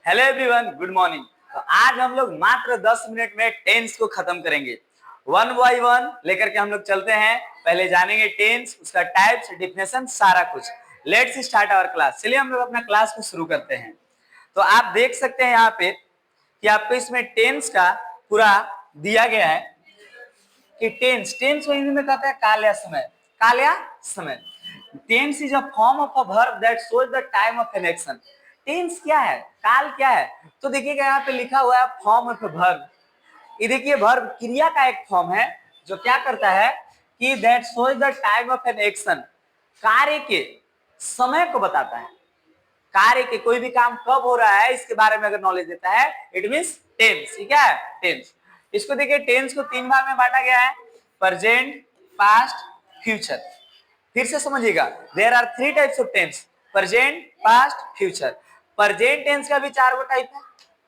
Hello everyone, good morning. तो आज हम लोग मात्र 10 मिनट में टेंस को खत्म करेंगे। वन बाय वन लेकर के हम लोग चलते हैं। पहले जानेंगे टेंस, उसका टाइप्स, डिफिनेशन, सारा कुछ। Let's start our class. चलिए हम लोग अपना क्लास को शुरू करते हैं। तो आप देख सकते हैं यहाँ पे कि आपको इसमें टेंस का पूरा दिया गया है कि टेंस टेंस हिंदी में कहते हैं काल या समय। काल या समय। Tense is a form of a verb that shows the time of an action. Tense क्या है, काल क्या है? तो देखिएगा यहाँ पे लिखा हुआ है फॉर्म ऑफ अ वर्ब। ये देखिए वर्ब क्रिया का एक फॉर्म है जो क्या करता है कि that shows the time of an action, कार्य के समय को बताता है। कार्य के कोई भी काम कब हो रहा है इसके बारे में अगर नॉलेज देता है, इट मींस टेंस। क्या है? टेंस। इसको देखिए टेंस को 3 भाग में बांटा गया है, प्रेजेंट, पास्ट, फ्यूचर। फिर से समझिएगा, there are 3 types of tense, present, past, future. Present tense का भी 4 गो टाइप है,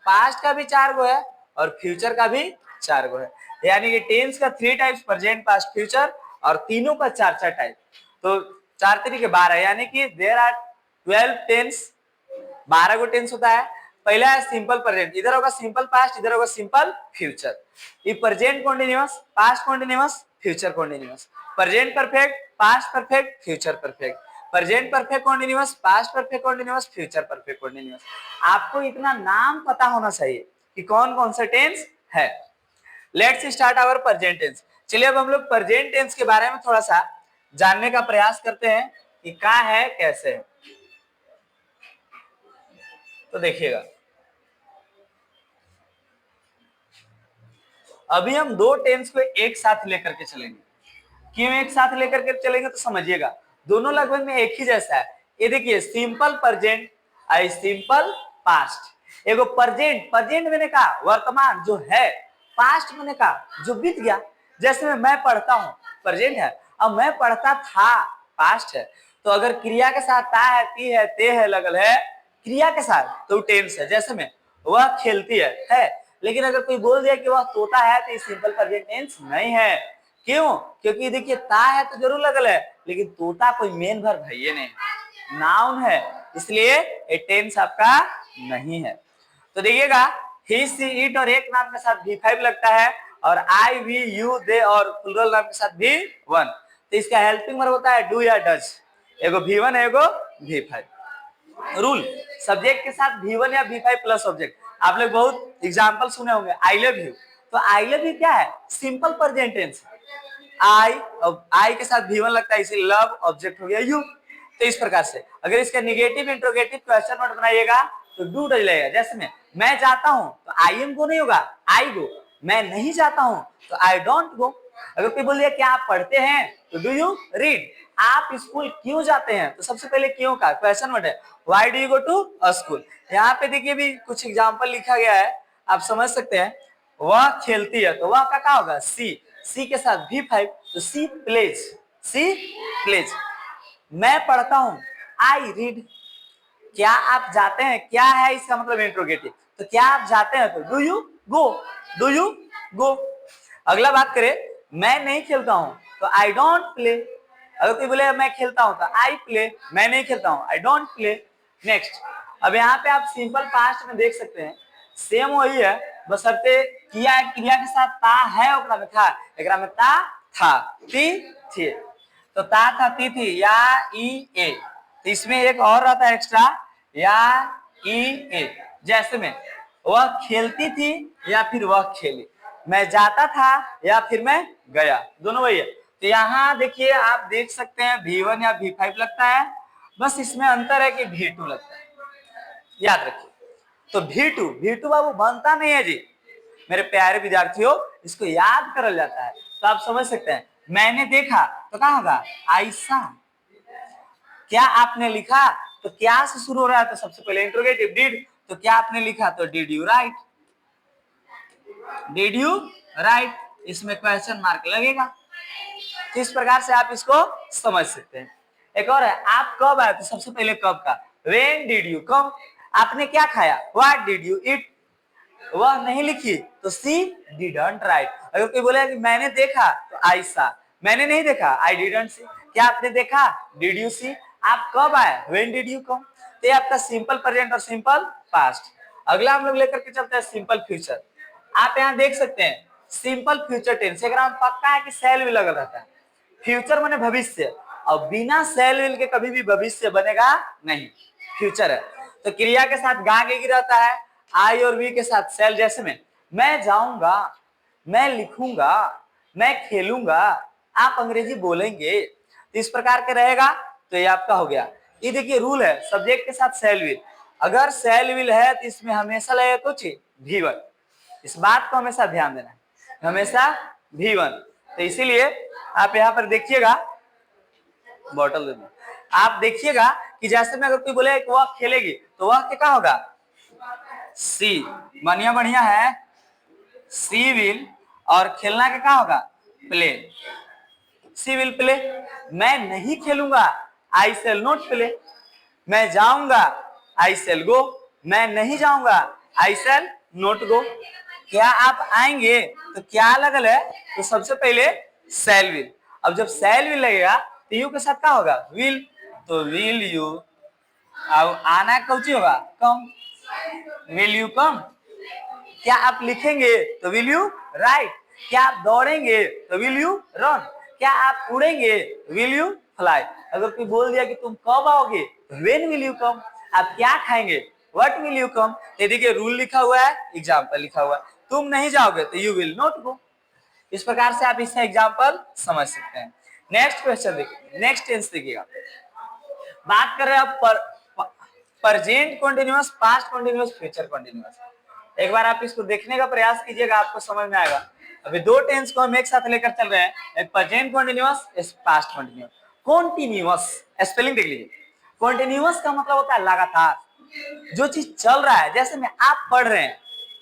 पास्ट का भी 4 गो है और फ्यूचर का भी 4 गो है। यानी कि टेंस का 3 टाइप्स, प्रेजेंट, पास्ट, फ्यूचर, और तीनों का 4-4 टाइप। तो 4 तरीके 12, यानी कि देयर आर 12 टेंस। 12 गो टेंस होता है। पहला है सिंपल प्रेजेंट, इधर होगा सिंपल पास्ट, इधर होगा सिंपल फ्यूचर। ये present continuous, past continuous, future continuous. Present perfect, past perfect, future perfect. Present perfect continuous, past perfect continuous, future perfect continuous. आपको इतना नाम पता होना चाहिए कि कौन कौन सा टेंस है। Let's start our present tense. चलिए अब हम लोग प्रेजेंट टेंस के बारे में थोड़ा सा जानने का प्रयास करते हैं कि क्या है, कैसे है। तो देखिएगा, अभी हम 2 टेंस को एक साथ लेकर के चलेंगे। क्यों एक साथ लेकर के चलेंगे तो समझिएगा, दोनों लगभग में एक ही जैसा है। ये देखिए सिंपल प्रेजेंट और सिंपल पास्ट। एगो प्रेजेंट, प्रेजेंट मैंने कहा वर्तमान जो है, पास्ट मैंने कहा जो बीत गया। जैसे मैं पढ़ता हूँ, प्रेजेंट है, अब मैं पढ़ता था, पास्ट है। तो अगर क्रिया के साथ ता है, ती है, ते है लगल है, क्रिया के साथ तो टेंस है। जैसे में वह खेलती है। लेकिन अगर कोई बोल दिया कि वह तोता है तो ये सिंपल प्रेजेंट टेंस नहीं है। क्यों? क्योंकि देखिए ता है तो जरूर लगल है, लेकिन तोता कोई मेन वर्ब है ये नहीं, नाउन है, इसलिए ये टेंस आपका नहीं है। तो देखिएगा ही, सी, इट और एक नाम के साथ V5 लगता है, और आई, वी, यू, दे और प्लूरल नाम के साथ V1। तो इसका हेल्पिंग वर्ब होता है डू या डज। एगो V1 है, एगो V5। रूल, सब्जेक्ट के साथ V1 या V5 प्लस ऑब्जेक्ट। आप लोग बहुत एग्जांपल सुने होंगे, आई लव यू। तो आई लव यू क्या है? Simple present tense. आई के साथ V1 लगता है, इसीलिए लव ऑब्जेक्ट हो गया यू। तो इस प्रकार से अगर इसका निगेटिव इंट्रोगेटिव क्वेश्चन वर्ड बनाइएगा तो डू डज लगेगा। जैसे में मैं जाता हूं तो आई एम गो नहीं होगा, आई गो। मैं नहीं जाता हूं तो आई डोंट गो। अगर कोई बोल दिया क्या आप पढ़ते हैं तो डू यू रीड। आप स्कूल क्यों जाते हैं तो सबसे पहले क्यों का क्वेश्चन वर्ड है, why do you go to school. यहाँ पे देखिए भी कुछ एग्जांपल लिखा गया है, आप समझ सकते हैं। वह खेलती है तो वह का क्या होगा, सी। सी के साथ V5 तो सी प्लेज, सी प्लेज। मैं पढ़ता हूं, आई रीड। क्या आप जाते हैं, क्या है इसका मतलब इंट्रोगेटिव, तो क्या आप जाते हैं तो do you go, do you गो। अगला बात करें, मैं नहीं खेलता हूं तो आई डोंट प्ले। अगर कोई बोले मैं खेलता हूं तो आई प्ले, मैं नहीं खेलता हूं, आई डोंट प्ले। नेक्स्ट, अब यहाँ पे आप सिंपल पास्ट में देख सकते हैं, सेम वही है, बशर्ते किया क्रिया के साथ ता है, ओकरा में था, एकरा में ता था, ती थी। तो ता था, ती थी, या ई ए। तो इसमें एक और रहता है एक्स्ट्रा, या ई ए। जैसे में वह खेलती थी या फिर वह खेली, मैं जाता था या फिर मैं गया, दोनों वही है। तो यहाँ देखिए आप देख सकते हैं V1 या V5 लगता है, बस इसमें अंतर है कि V2 लगता है, याद रखिए। तो V2 बाबू बनता नहीं है जी मेरे प्यारे विद्यार्थियों, इसको याद करल जाता है। तो आप समझ सकते हैं, मैंने देखा तो क्या होगा, आई सा। क्या आपने लिखा तो क्या से शुरू हो रहा है तो सबसे पहले इंट्रोगेटिव डिड। तो क्या आपने लिखा तो did you right, did you right, इसमें क्वेश्चन मार्क लगेगा। तो इस प्रकार से आप इसको समझ सकते हैं। एक और है, आप कब आए तो सबसे पहले कब का, व्हेन डिड यू कम। आपने क्या खाया, व्हाट डिड यू ईट। वह नहीं लिखी तो सी डिडंट राइट। अगर कोई बोले कि मैंने देखा तो आई सा, मैंने नहीं देखा आई डिडंट सी। क्या आपने देखा, डिड यू सी। आप कब आए, व्हेन डिड यू कम। तो ये आपका सिंपल प्रेजेंट और सिंपल पास्ट। अगला हम लोग लेकर के चलते हैं सिंपल फ्यूचर। आप यहाँ देख सकते हैं सिंपल फ्यूचर टेंस, एक पक्का है कि सेल भी लगा रहता है। फ्यूचर माने भविष्य, और बिना सेल विल के कभी भी भविष्य बनेगा नहीं, फ्यूचर है। तो क्रिया के साथ गा के रहता है, आई और वी के साथ सेल। जैसे में मैं जाऊंगा, मैं लिखूंगा, मैं खेलूंगा, आप अंग्रेजी बोलेंगे, तो इस प्रकार के रहेगा। तो ये आपका हो गया। ये देखिए रूल है, सब्जेक्ट के साथ सेल विल, अगर सेल विल है तो इसमें हमेशा लगेगा कुछ V1। इस बात को हमेशा ध्यान देना है, हमेशा V1। तो इसीलिए आप यहाँ पर देखिएगा, बॉटल दे दो, आप देखिएगा कि जैसे में अगर कोई बोले कि वह खेलेगी तो वह क्या होगा, सी, बढ़िया बढ़िया है, सी विल, और खेलना के क्या होगा, प्ले, सी विल प्ले। मैं नहीं खेलूंगा, आई सेल नॉट प्ले। मैं जाऊंगा, आई सेल गो। मैं नहीं जाऊंगा, आई सेल नॉट गो। क्या आप आएंगे, तो क्या लगल है, तो सबसे पहले सेल विल। अब जब सेल विल लगेगा तो यू के साथ क्या होगा, विल, तो विल यू। अब आना कौची होगा, कम, विल यू कम। क्या आप लिखेंगे तो विल यू राइट। क्या आप दौड़ेंगे तो विल यू रन। क्या आप उड़ेंगे विल यू फ्लाई। अगर कोई बोल दिया कि तुम कब आओगे, व्हेन विल यू कम। आप क्या खाएंगे, व्हाट विल यू कम। ये देखिए रूल लिखा हुआ है, एग्जाम्पल लिखा हुआ है, तुम नहीं जाओगे तो यू विल नॉट गो। इस प्रकार से आप इससे एग्जाम्पल समझ सकते हैं। नेक्स्ट क्वेश्चन देखिए, नेक्स्ट टेंस देखिएगा। बात कर रहे हैं अब present continuous, past continuous, future continuous. एक बार आप इसको देखने का प्रयास कीजिएगा, आपको समझ में आएगा। अभी दो टेंस को हम एक साथ लेकर चल रहे हैं, एक प्रेजेंट कंटीन्यूअस, एक पास्ट कंटीन्यूअस। कंटीन्यूअस स्पेलिंग देख लीजिए। कंटीन्यूअस का मतलब होता है लगातार, जो चीज चल रहा है। जैसे में आप पढ़ रहे हैं,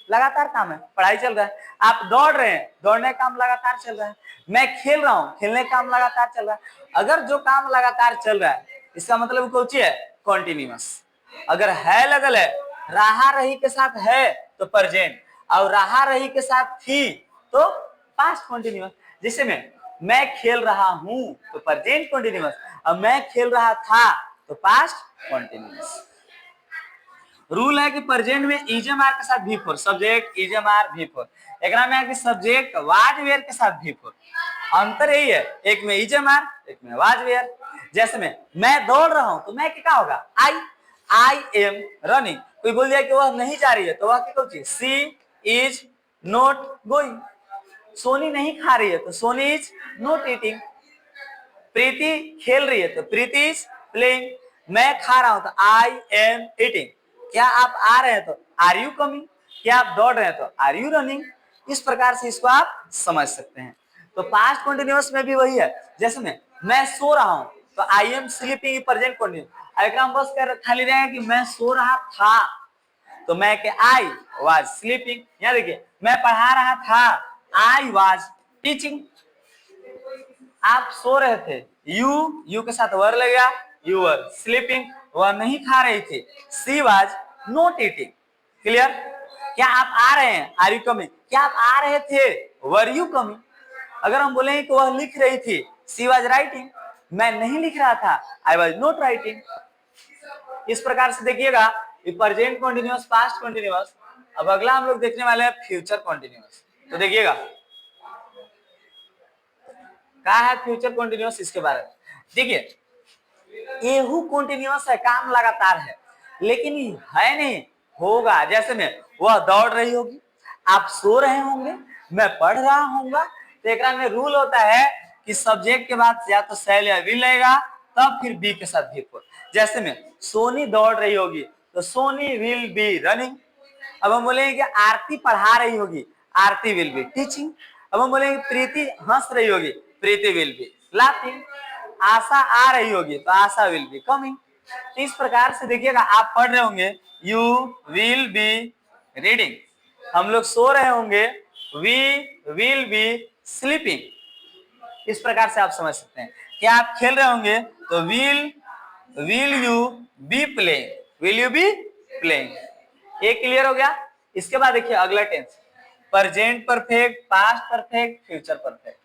लगातार काम है, पढ़ाई चल रहा है। आप दौड़ रहे हैं, दौड़ने का काम लगातार चल रहा है। मैं खेल रहा हूँ, खेलने का काम लगातार चल रहा है। अगर जो काम लगातार चल रहा है, इसका मतलब कौन सी है, कॉन्टिन्यूअस। अगर है लगल है, रहा रही के साथ है तो प्रेजेंट, और रहा रही के साथ थी तो पास्ट कॉन्टिन्यूअस। जैसे मैं खेल रहा हूं तो प्रेजेंट कॉन्टिन्यूअस, अब मैं खेल रहा था तो पास्ट कॉन्टिन्यूअस। रूल है कि प्रेजेंट में इजम आर के साथ V4, subject is am are V4। एक में है कि सब्जेक्ट वाज वेयर के साथ V4। अंतर यही है, एक में इजम आर, एक में वाज वेयर। जैसे में मैं दौड़ रहा हूं तो मैं क्या होगा, आई एम रनिंग। कोई बोल दिया कि वह नहीं जा रही है तो वह क्या होगी, सी इज नॉट गोइंग। सोनी नहीं खा रही है तो सोनी इज नॉट ईटिंग। प्रीति खेल रही है तो प्रीति इज प्लेइंग। मैं खा रहा हूं तो आई एम ईटिंग। क्या आप आ रहे हैं तो आर यू कमिंग। क्या आप दौड़ रहे हैं तो आर यू रनिंग। इस प्रकार से इसको आप समझ सकते हैं। तो पास्ट कंटिन्यूअस में भी वही है। जैसे मैं सो रहा हूं तो I am sleeping, present continuous. Exam बस कर खाली रहेगा कि मैं सो रहा था, तो मैं के आई वाज स्लीपिंग। यहाँ देखिए मैं पढ़ा रहा था, आई वाज टीचिंग। आप सो रहे थे, यू के साथ वर लगेगा, यू वर स्लीपिंग। वह नहीं खा रही थी, she was not eating. Clear. क्या आप आ रहे हैं, आर यू कमिंग। क्या आप आ रहे थे, वर यू कमिंग। अगर हम बोलेंगे कि वह लिख रही थी, सी वाज राइटिंग। मैं नहीं लिख रहा था, आई वाज नॉट राइटिंग। इस प्रकार से देखिएगा प्रेजेंट कंटिन्यूअस, पास्ट कंटिन्यूअस। अब अगला हम लोग देखने वाले हैं फ्यूचर कंटिन्यूअस। तो देखिएगा क्या है फ्यूचर कंटिन्यूअस, इसके बारे में देखिए। एहू कंटिन्यूअस है, काम लगातार है, लेकिन है नहीं, होगा। जैसे में वह दौड़ रही होगी, आप सो रहे होंगे, मैं पढ़ रहा होऊंगा। तो एक में रूल होता है कि सब्जेक्ट के बाद या तो सेल या विल लगेगा, तब फिर बी के साथ V4। जैसे में सोनी दौड़ रही होगी तो सोनी विल बी रनिंग। अब हम बोलेंगे कि आरती पढ़ा रही होगी, आरती विल बी टीचिंग। अब हम बोलेंगे प्रीति हंस रही होगी, प्रीति विल बी लाफिंग। आशा आ रही होगी तो आशा विल बी कमिंग। इस प्रकार से देखिएगा, आप पढ़ रहे होंगे, यू विल बी रीडिंग। हम लोग सो रहे होंगे, वी विल बी स्लीपिंग। इस प्रकार से आप समझ सकते हैं। क्या आप खेल रहे होंगे तो will you be playing, will you be playing. ये क्लियर हो गया। इसके बाद देखिए अगला tense, present perfect, past perfect, future perfect.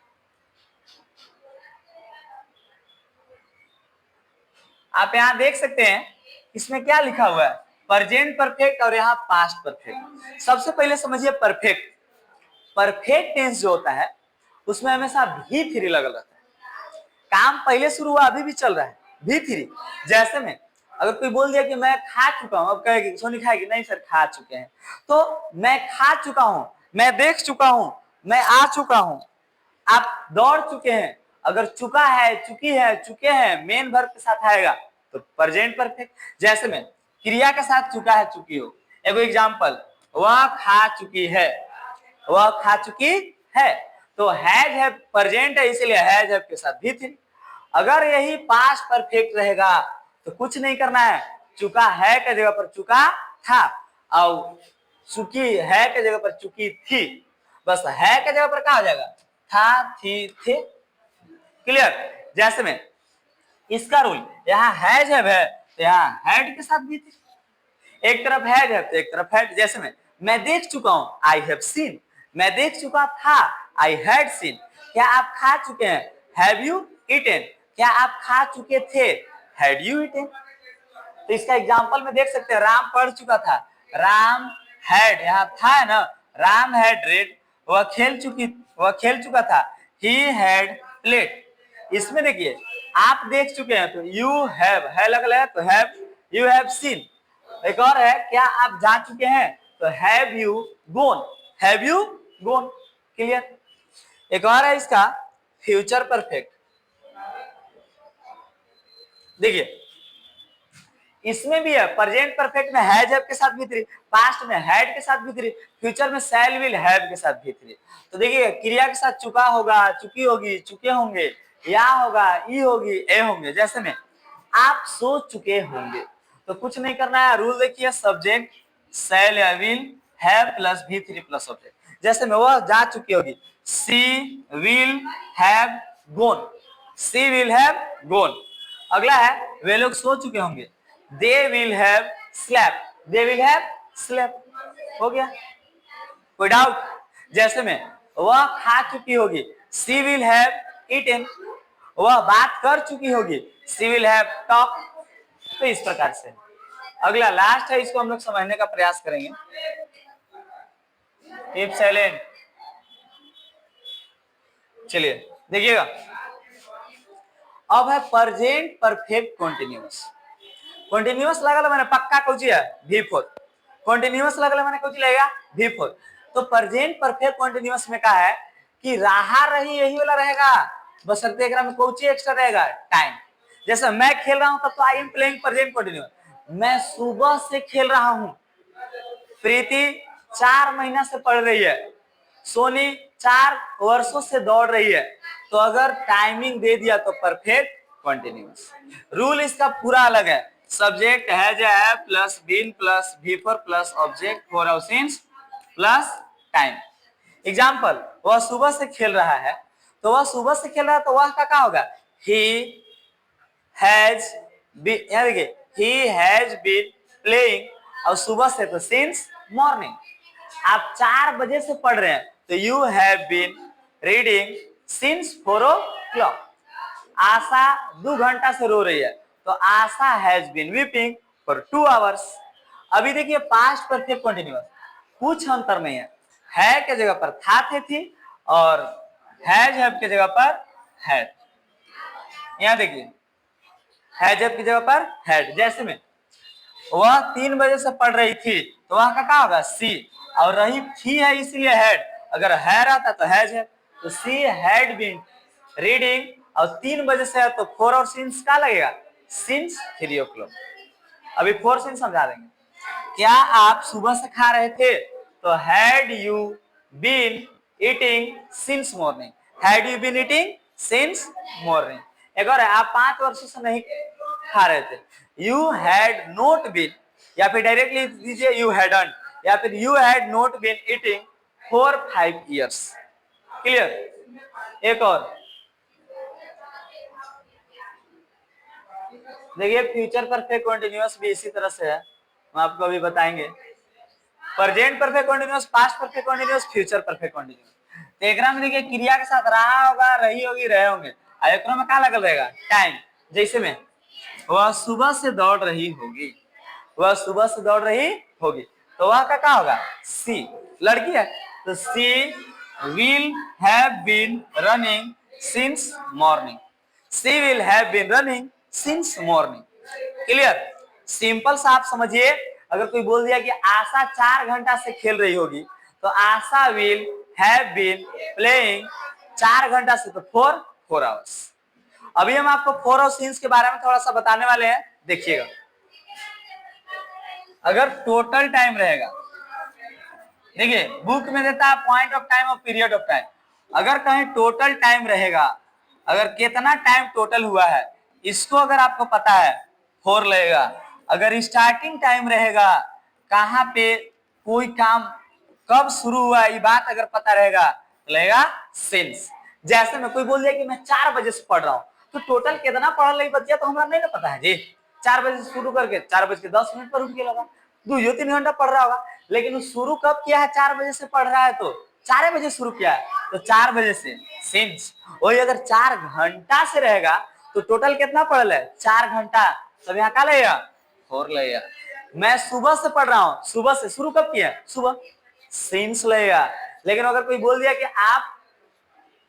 आप यहां देख सकते हैं इसमें क्या लिखा हुआ है, प्रेजेंट परफेक्ट और यहाँ पास्ट परफेक्ट। सबसे पहले समझिए परफेक्ट। परफेक्ट टेंस जो होता है उसमें हमेशा भी थ्री लगा रहता है। काम पहले शुरू हुआ, अभी भी चल रहा है, भी थ्री। जैसे में अगर कोई बोल दिया कि मैं खा चुका हूं, अब कहेगी सोनी खाएगी, नहीं सर खा चुके हैं। तो मैं खा चुका हूं, मैं देख चुका हूं, मैं आ चुका हूं, आप दौड़ चुके हैं। अगर चुका है, चुकी है, चुके हैं मेन वर्ब के साथ आएगा तो प्रेजेंट परफेक्ट। जैसे में क्रिया के साथ चुका है, चुकी हो। एगो एग्जांपल, वह खा चुकी है, वह खा चुकी है। तो हैज है प्रेजेंट है, इसीलिए हैज है के साथ भी थी। अगर यही पास्ट परफेक्ट रहेगा तो कुछ नहीं करना है, चुका है के जगह पर चुका था, और चुकी है के जगह पर चुकी थी। बस है के जगह पर क्या हो जाएगा, था, थी, थे। क्लियर। जैसे में इसका रूल, यहाँ हैज है तो यहाँ हैड के साथ भी थी। एक तरफ हैज है तो एक तरफ हैड। जैसे में मैं देख चुका हूं, आई हैव सीन। मैं देख चुका था, आई हैड सीन। क्या आप खा चुके हैं, हैव यू ईटेन। क्या आप खा चुके थे, हैड यू ईटेन। तो इसका एग्जांपल में देख सकते हैं, राम पढ़ चुका था, राम हैड, यहाँ था है ना, राम हैड रेड। वह खेल चुका था, ही हैड प्लेड। इसमें देखिए आप देख चुके हैं तो यू हैव है लगल है, तो हैव, यू हैव सीन। एक और है, क्या आप जा चुके हैं, तो have you gone, have you gone. Clear. एक और है इसका फ्यूचर परफेक्ट। देखिए इसमें भी है, प्रेजेंट परफेक्ट में हैज हैव के साथ भी थ्री, पास्ट में हैड के साथ भी थ्री, फ्यूचर में शैल विल हैव के साथ भी थ्री। तो देखिए क्रिया के साथ चुका होगा, चुकी होगी, चुके होंगे, या होगा, ई होगी, ए होंगे। जैसे में आप सो चुके होंगे, तो कुछ नहीं करना है, रूल देखिए, सब्जेक्ट शैल या विल हैव प्लस भी थ्री प्लस ऑब्जेक्ट। जैसे में वह जा चुकी होगी, she will have gone, she will have gone. अगला है वे लोग सो चुके होंगे, they will have slept, they will have slept. हो गया, कोई डाउट। जैसे में वह खा चुकी होगी, सी विल हैव ईटेन। वह बात कर चुकी होगी, सी विल हैव टॉक। तो इस प्रकार से। अगला लास्ट है, इसको हम लोग समझने का प्रयास करेंगे। Keep silent. चलिए देखिएगा, अब है प्रेजेंट परफेक्ट कंटीन्यूअस। कंटीन्यूअस लगल मैंने पक्का कुछ है V4, कंटीन्यूअस लगल मैंने कुछ लगेगा V4। तो प्रेजेंट परफेक्ट कंटीन्यूअस में क्या है कि रहा रही यही वाला रहेगा, बस एकरा में कुछ एक्स्ट्रा रहेगा, टाइम। जैसे मैं खेल रहा हूं तब तो I am playing present continuous, मैं सुबह से खेल रहा हूं। प्रीति 4 महीना से पढ़ रही है, सोनी 4 वर्षों से दौड़ रही है। तो अगर टाइमिंग दे दिया तो परफेक्ट कंटीन्यूअस। रूल इसका पूरा अलग है, सब्जेक्ट हैज है plus been plus V4 plus object for और सिंस प्लस टाइम। एग्जाम्पल, वह सुबह से खेल रहा है, तो वह सुबह से खेल रहा है तो वह का क्या होगा, ही हैज बीन, यहाँ देखिए ही हैज बीन प्लेइंग, और सुबह से तो सिंस मॉर्निंग। आप 4 बजे से पढ़ रहे हैं तो you have been reading since 4 o'clock। आशा 2 घंटा से रो रही है तो आशा has been weeping for 2 hours। अभी देखिए पास्ट परफेक्ट कंटीन्यूअस कुछ अंतर नहीं है के जगह पर था, थे, थी, और हैज हैव के जगह पर हैड। यहाँ देखिए हैज हैव की जगह पर हैड। जैसे में वह 3 बजे से पढ़ रही थी तो वहां का क्या होगा, सी, और रही थी है इसीलिए हैड। अगर है रहता तो हैज है, तो सी हैड बीन रीडिंग, और 3 बजे से है तो 4 और सिंस का लगेगा, सिंस 3 o'clock। अभी 4 सिंस समझा देंगे। क्या आप सुबह से खा रहे थे, तो had you been eating since morning, had you been eating since morning. एक और है, आप 5 वर्षों से नहीं खा रहे थे, यू हैड नॉट बीन, या फिर डायरेक्टली दीजिए यू हैडंट, या फिर you had not been eating for 5 years। Clear. एक और देखिए फ्यूचर परफेक्ट कंटीन्यूअस भी इसी तरह से है, हम आपको अभी बताएंगे। Present perfect continuous, past perfect continuous, future perfect continuous. तो एकरा में देखिए क्रिया के साथ रहा होगा, रही होगी, रहे होंगे, और एकरा में क्या लगल रहेगा, टाइम। जैसे में वह सुबह से दौड़ रही होगी, वह सुबह से दौड़ रही होगी, तो वह का क्या होगा, सी। लड़की है तो she will have been running since morning, she will have been running since morning. Clear, simple सा आप समझिए। अगर कोई बोल दिया कि आशा 4 घंटा से खेल रही होगी, तो आशा विल हैव बीन प्लेइंग 4 घंटा से, तो 4 आवर्स। अभी हम आपको 4 और सिंस के बारे में थोड़ा सा बताने वाले हैं, देखिएगा। अगर टोटल टाइम रहेगा, देखिए बुक में देता है पॉइंट ऑफ टाइम और पीरियड ऑफ टाइम। अगर कहीं टोटल टाइम रहेगा, अगर कितना टाइम टोटल हुआ है इसको अगर आपको पता है 4 लगेगा। अगर स्टार्टिंग टाइम रहेगा, कहाँ पे कोई काम कब शुरू हुआ ये बात अगर पता रहेगा तो लगेगा सिंस। जैसे में कोई बोल दिया कि मैं 4 बजे से पढ़ रहा हूँ, तो टोटल कितना पढ़ रही बच्चा तो हमारा नहीं ना पता है जी। 4 बजे से शुरू करके 4:10 पर उठ के लगा, 2-3 घंटा पढ़ रहा होगा, लेकिन शुरू कब किया है, 4 बजे से पढ़ रहा है तो 4 बजे शुरू किया है, तो 4 बजे से सिंस। वही अगर 4 घंटा से रहेगा तो टोटल कितना पढ़ है, 4 घंटा, तब यहाँ क्या लगेगा 4 लगेगा। मैं सुबह से पढ़ रहा हूँ, सुबह से शुरू कब किया, सुबह, सिंस लगेगा। लेकिन अगर कोई बोल दिया कि आप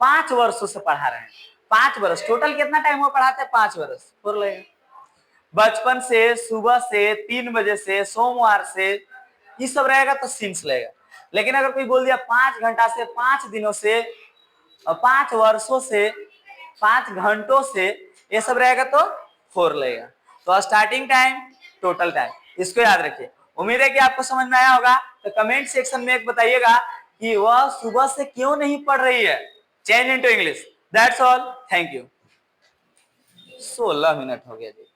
5 वर्षों से पढ़ा रहे हैं, 5 वर्ष, टोटल कितना टाइम हुआ पढ़ाते हैं, 5 वर्ष, 4 लगेगा। बचपन से, सुबह से, 3 बजे से, सोमवार से, ये सब रहेगा तो सिंस लगेगा। लेकिन अगर कोई बोल दिया 5 घंटा से, 5 दिनों से, 5 वर्षों से, 5 घंटों से, ये सब रहेगा तो 4 लगेगा। तो स्टार्टिंग टाइम, टोटल टाइम, इसको याद रखिए। उम्मीद है कि आपको समझ में आया होगा। तो कमेंट सेक्शन में एक बताइएगा कि वह सुबह से क्यों नहीं पढ़ रही है। Change into English. That's all, thank you. 16 minute हो गया जी।